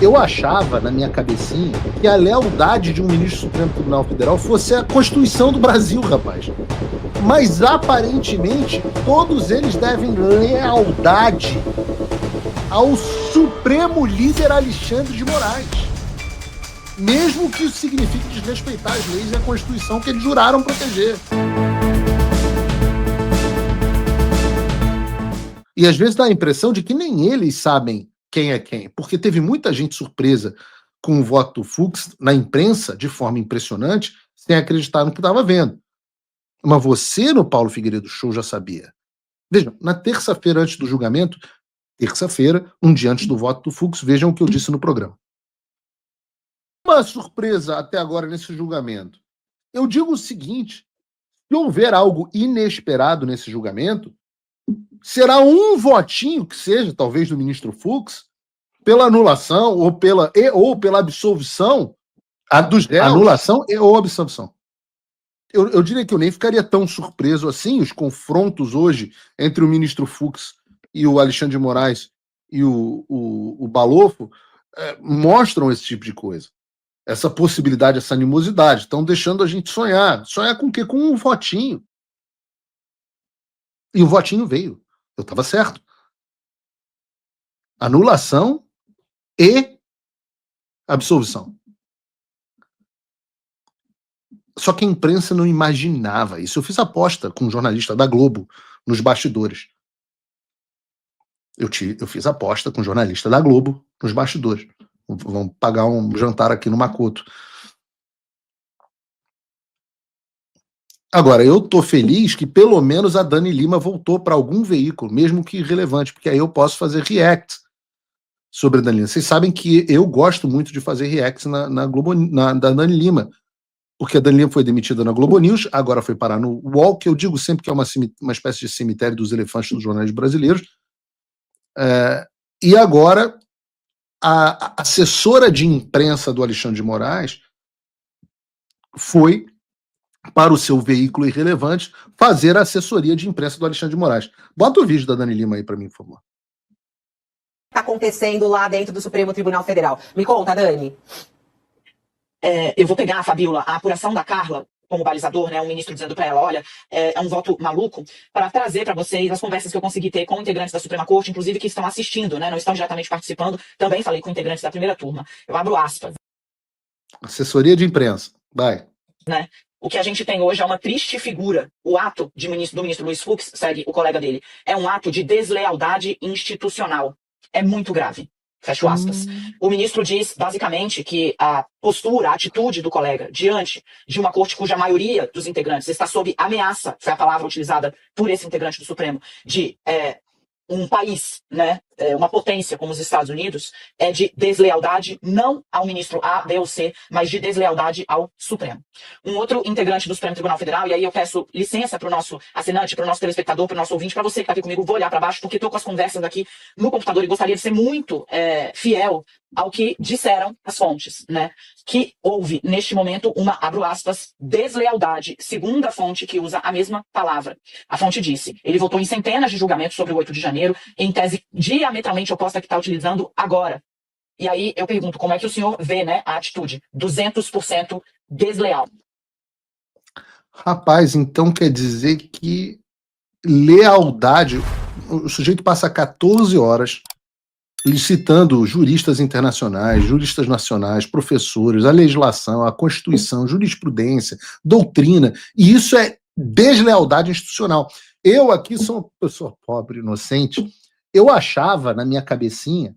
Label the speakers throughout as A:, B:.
A: Eu achava, na minha cabecinha, que a lealdade de um ministro do Supremo Tribunal Federal fosse a Constituição do Brasil, rapaz. Mas, aparentemente, todos eles devem lealdade ao Supremo Líder Alexandre de Moraes. Mesmo que isso signifique desrespeitar as leis e a Constituição que eles juraram proteger. E às vezes dá a impressão de que nem eles sabem quem é quem, porque teve muita gente surpresa com o voto do Fux na imprensa, de forma impressionante, sem acreditar no que estava vendo. Mas você, no Paulo Figueiredo Show, já sabia. Vejam, na terça-feira antes do julgamento, terça-feira, um dia antes do voto do Fux, vejam o que eu disse no programa. Uma surpresa até agora nesse julgamento. Eu digo o seguinte, se houver algo inesperado nesse julgamento, será um votinho, que seja, talvez, do ministro Fux, pela anulação ou pela absolvição dos réus. Anulação ou absolvição. Eu diria que eu nem ficaria tão surpreso assim. Os confrontos hoje entre o ministro Fux e o Alexandre de Moraes e o Balofo mostram esse tipo de coisa. Essa possibilidade, essa animosidade. Estão deixando a gente sonhar. Sonhar com o quê? Com um votinho. E o votinho veio. Eu estava certo. Anulação e absolvição. Só que a imprensa não imaginava isso. Eu fiz aposta com um jornalista da Globo nos bastidores. Eu fiz aposta com um jornalista da Globo nos bastidores. Vamos pagar um jantar aqui no Makoto. Agora, eu tô feliz que pelo menos a Dani Lima voltou para algum veículo, mesmo que irrelevante, porque aí eu posso fazer react sobre a Dani Lima. Vocês sabem que eu gosto muito de fazer reacts da Dani Lima, porque a Dani Lima foi demitida na Globo News, agora foi parar no UOL, que eu digo sempre que é uma espécie de cemitério dos elefantes dos jornais brasileiros. E agora a assessora de imprensa do Alexandre de Moraes foi para o seu veículo irrelevante fazer a assessoria de imprensa do Alexandre de Moraes. Bota o vídeo da Dani Lima aí para mim, por favor.
B: Está acontecendo lá dentro do Supremo Tribunal Federal. Me conta, Dani.
C: Eu vou pegar, Fabíola, a apuração da Carla como balizador, né, um ministro dizendo para ela, olha, é um voto maluco, para trazer para vocês as conversas que eu consegui ter com integrantes da Suprema Corte, inclusive que estão assistindo, né, não estão diretamente participando, também falei com integrantes da primeira turma. Eu abro aspas.
A: Assessoria de imprensa, vai.
C: Né? O que a gente tem hoje é uma triste figura. O ato do ministro Luiz Fux, segue o colega dele, é um ato de deslealdade institucional. É muito grave. Fecho aspas. O ministro diz, basicamente, que a postura, a atitude do colega diante de uma corte cuja maioria dos integrantes está sob ameaça, foi a palavra utilizada por esse integrante do Supremo, de um país, né, uma potência como os Estados Unidos, é de deslealdade não ao ministro A, B ou C, mas de deslealdade ao Supremo. Um outro integrante do Supremo Tribunal Federal, e aí eu peço licença para o nosso assinante, para o nosso telespectador, para o nosso ouvinte, para você que está aqui comigo, vou olhar para baixo, porque estou com as conversas aqui no computador e gostaria de ser muito fiel ao que disseram as fontes, né? Que houve, neste momento, uma, abro aspas, deslealdade, segundo a fonte que usa a mesma palavra. A fonte disse, ele votou em centenas de julgamentos sobre o 8 de janeiro, em tese diametralmente oposta à que está utilizando agora. E aí eu pergunto, como é que o senhor vê, né, a atitude 200% desleal?
A: Rapaz, então quer dizer que lealdade, o sujeito passa 14 horas licitando juristas internacionais, juristas nacionais, professores, a legislação, a Constituição, jurisprudência, doutrina, e isso é deslealdade institucional. Eu aqui sou uma pessoa pobre, inocente, eu achava, na minha cabecinha,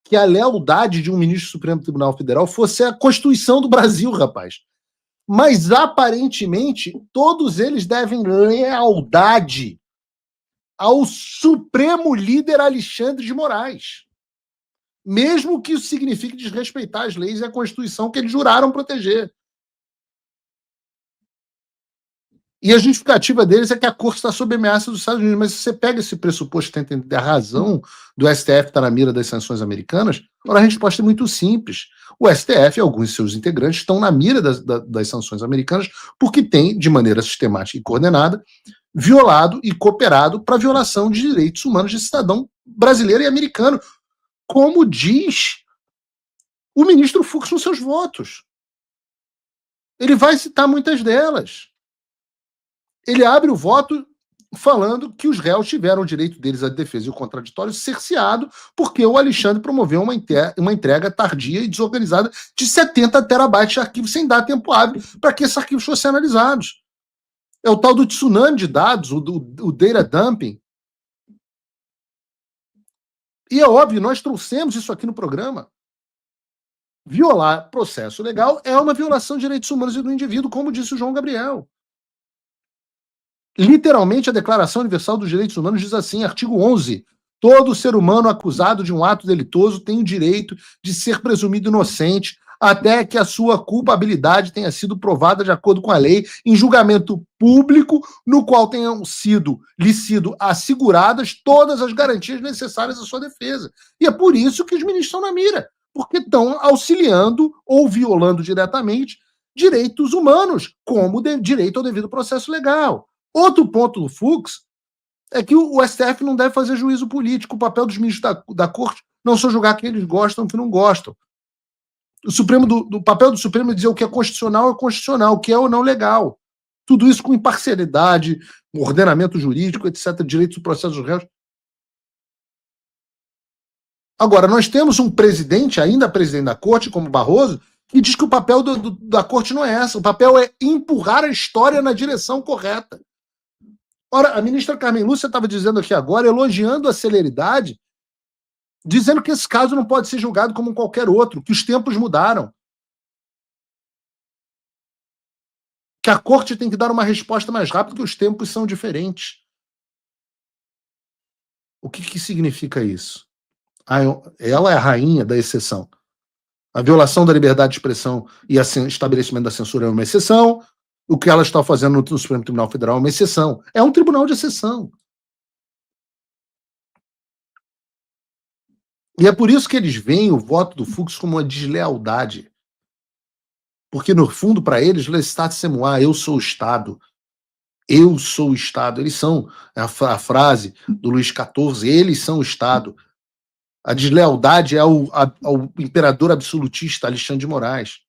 A: que a lealdade de um ministro do Supremo Tribunal Federal fosse a Constituição do Brasil, rapaz. Mas, aparentemente, todos eles devem lealdade ao Supremo Líder Alexandre de Moraes. Mesmo que isso signifique desrespeitar as leis e a Constituição que eles juraram proteger. E a justificativa deles é que a Corte está sob ameaça dos Estados Unidos. Mas se você pega esse pressuposto e tenta entender a razão do STF estar na mira das sanções americanas, a resposta é muito simples. O STF e alguns de seus integrantes estão na mira das sanções americanas porque tem, de maneira sistemática e coordenada, violado e cooperado para a violação de direitos humanos de cidadão brasileiro e americano. Como diz o ministro Fux nos seus votos. Ele vai citar muitas delas. Ele abre o voto falando que os réus tiveram o direito deles à defesa e o contraditório cerceado porque o Alexandre promoveu uma entrega tardia e desorganizada de 70 terabytes de arquivos sem dar tempo hábil para que esses arquivos fossem analisados. É o tal do tsunami de dados, o data dumping. E é óbvio, nós trouxemos isso aqui no programa. Violar processo legal é uma violação de direitos humanos e do indivíduo, como disse o João Gabriel. Literalmente, a Declaração Universal dos Direitos Humanos diz assim, artigo 11, todo ser humano acusado de um ato delitoso tem o direito de ser presumido inocente até que a sua culpabilidade tenha sido provada de acordo com a lei em julgamento público no qual tenham lhe sido asseguradas todas as garantias necessárias à sua defesa. E é por isso que os ministros estão na mira, porque estão auxiliando ou violando diretamente direitos humanos, como direito ao devido processo legal. Outro ponto do Fux é que o STF não deve fazer juízo político. O papel dos ministros da Corte não só julgar quem eles gostam e que não gostam. O papel do Supremo é dizer o que é constitucional, o que é ou não legal. Tudo isso com imparcialidade, ordenamento jurídico, etc., direitos do processo dos réus. Agora, nós temos um presidente, ainda presidente da Corte, como Barroso, que diz que o papel da Corte não é esse. O papel é empurrar a história na direção correta. Ora, a ministra Carmen Lúcia estava dizendo aqui agora, elogiando a celeridade, dizendo que esse caso não pode ser julgado como qualquer outro, que os tempos mudaram. Que a Corte tem que dar uma resposta mais rápida, que os tempos são diferentes. O que significa isso? Ela é a rainha da exceção. A violação da liberdade de expressão e o estabelecimento da censura é uma exceção. O que ela está fazendo no Supremo Tribunal Federal é uma exceção. É um tribunal de exceção. E é por isso que eles veem o voto do Fux como uma deslealdade. Porque, no fundo, para eles, l'estat c'est moi, eu sou o Estado. Eu sou o Estado. Eles são, a frase do Luís XIV, eles são o Estado. A deslealdade é ao imperador absolutista Alexandre de Moraes.